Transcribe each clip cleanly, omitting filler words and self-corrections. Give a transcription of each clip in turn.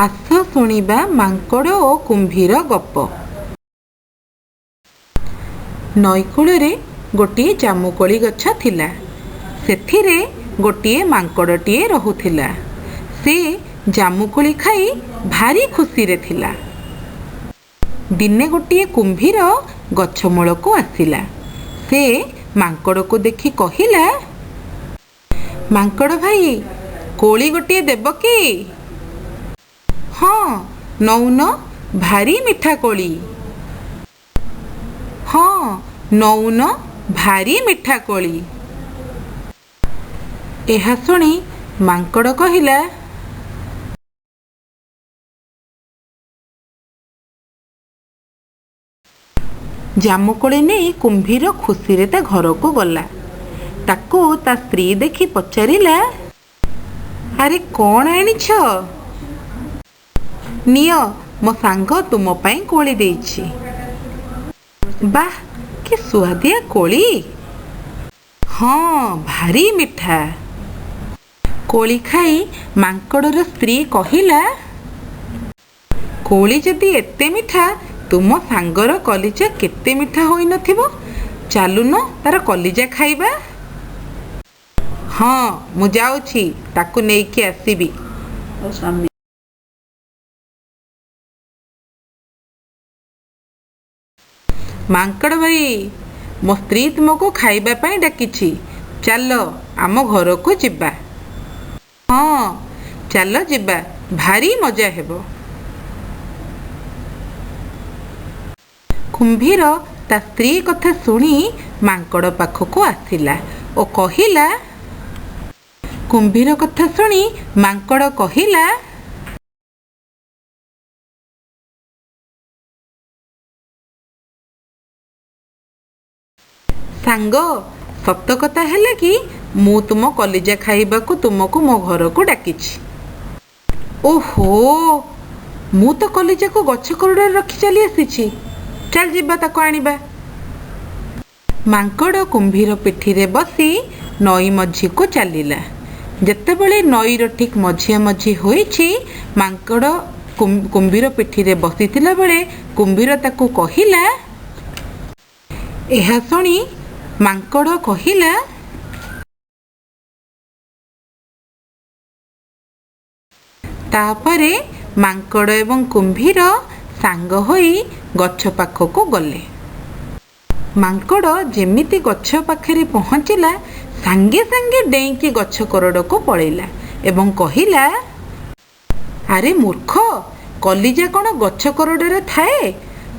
ଆସ ଶୁଣିବା ମାଙ୍କଡ଼ ଓ କୁମ୍ଭୀର ଗପ। ନଈକୂଳରେ ଗୋଟିଏ ଜାମୁକୋଳି ଗଛ ଥିଲା। ସେଥିରେ ଗୋଟିଏ ମାଙ୍କଡ଼ଟିଏ ରହୁଥିଲା। ସେ ଜାମୁକୋଳି ଖାଇ ଭାରି ଖୁସିରେ ଥିଲା। ଦିନେ ଗୋଟିଏ କୁମ୍ଭୀର ଗଛ ମୂଳକୁ ଆସିଲା। ସେ ମାଙ୍କଡ଼କୁ ଦେଖି କହିଲା, ମାଙ୍କଡ଼ ଭାଇ, କୋଳି ଗୋଟିଏ ଦେବ କି? ହଁ, ନଉନ, ଭାରି ମିଠା କୋଳି। ହଁ, ନଉନ, ଭାରି ମିଠା କୋଳି। ଏହା ଶୁଣି ମାଙ୍କଡ଼ କହିଲା, ଜାମୁକୋଳି ନେଇ କୁମ୍ଭୀର ଖୁସିରେ ତା ଘରକୁ ଗଲା। ତାକୁ ତା ସ୍ତ୍ରୀ ଦେଖି ପଚାରିଲା, ଆରେ କ'ଣ ଆଣିଛ? ନିଅ, ମୋ ସାଙ୍ଗ ତୁମ ପାଇଁ କୋଳି ଦେଇଛି। ବାଃ, କି ସୁଆଦିଆ କୋଳି। ହଁ, ଭାରି ମିଠା। କୋଳି ଖାଇ ମାଙ୍କଡ଼ର ସ୍ତ୍ରୀ କହିଲା, କୋଳି ଯଦି ଏତେ ମିଠା, ତୁମ ସାଙ୍ଗର କଲିଜା କେତେ ମିଠା ହୋଇନଥିବ। ଚାଲୁନ ତାର କଲିଜା ଖାଇବା। ହଁ, ମୁଁ ଯାଉଛି, ତାକୁ ନେଇକି ଆସିବି। ମାଙ୍କଡ଼ ଭାଇ, ମୋ ସ୍ତ୍ରୀ ତୁମକୁ ଖାଇବା ପାଇଁ ଡାକିଛି। ଚାଲ ଆମ ଘରକୁ ଯିବା। ହଁ, ଚାଲ ଯିବା, ଭାରି ମଜା ହେବ। କୁମ୍ଭୀର ତା ସ୍ତ୍ରୀ କଥା ଶୁଣି ମାଙ୍କଡ଼ ପାଖକୁ ଆସିଲା ଓ କହିଲା, କୁମ୍ଭୀର କଥା ଶୁଣି ମାଙ୍କଡ଼ କହିଲା, ସାଙ୍ଗ, ସତ କଥା ହେଲା କି ମୁଁ ତୁମ କଲିଜା ଖାଇବାକୁ ତୁମକୁ ମୋ ଘରକୁ ଡାକିଛି। ଓହୋ, ମୁଁ ତ କଲିଜାକୁ ଗଛ କୋରଡ଼ରେ ରଖି ଚାଲି ଆସିଛି। ଚାଲ ଯିବା ତାକୁ ଆଣିବା। ମାଙ୍କଡ଼ କୁମ୍ଭୀର ପିଠିରେ ବସି ନଈ ମଝିକୁ ଚାଲିଲା। ଯେତେବେଳେ ନଈର ଠିକ୍ ମଝିଆମଝି ହୋଇଛି, ମାଙ୍କଡ଼ କୁମ୍ଭୀର ପିଠିରେ ବସିଥିଲା ବେଳେ କୁମ୍ଭୀର ତାକୁ କହିଲା, ଏହା ଶୁଣି ମାଙ୍କଡ଼ କହିଲା, ତାପରେ ମାଙ୍କଡ଼ ଏବଂ କୁମ୍ଭୀର ସାଙ୍ଗ ହୋଇ ଗଛ ପାଖକୁ ଗଲେ। ମାଙ୍କଡ଼ ଯେମିତି ଗଛ ପାଖରେ ପହଞ୍ଚିଲା, ସାଙ୍ଗେ ସାଙ୍ଗେ ଡେଇଁକି ଗଛ କୋରଡ଼କୁ ପଳେଇଲା ଏବଂ କହିଲା, ଆରେ ମୂର୍ଖ, କଲିଜା କ'ଣ ଗଛ କୋରଡ଼ରେ ଥାଏ?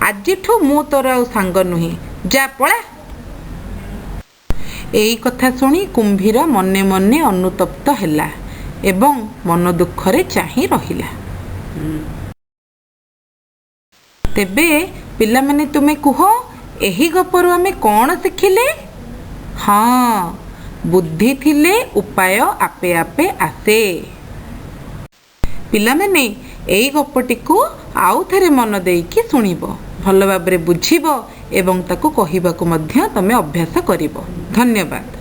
ଆଜିଠୁ ମୁଁ ତୋର ଆଉ ସାଙ୍ଗ ନୁହେଁ, ଯା ପଳା। ଏଇ କଥା ଶୁଣି କୁମ୍ଭୀର ମନେ ମନେ ଅନୁତପ୍ତ ହେଲା ଏବଂ ମନ ଦୁଃଖରେ ଚାହିଁ ରହିଲା। ତେବେ ପିଲାମାନେ ତୁମେ କୁହ, ଏହି ଗପରୁ ଆମେ କ'ଣ ଶିଖିଲେ? ହଁ, ବୁଦ୍ଧି ଥିଲେ ଉପାୟ ଆପେ ଆପେ ଆସେ। ପିଲାମାନେ ଏଇ ଗପଟିକୁ ଆଉ ଥରେ ମନ ଦେଇକି ଶୁଣିବ, ଭଲ ଭାବରେ ବୁଝିବ ଏବଂ ତାକୁ କହିବାକୁ ମଧ୍ୟ ତମେ ଅଭ୍ୟାସ କରିବ। ଧନ୍ୟବାଦ।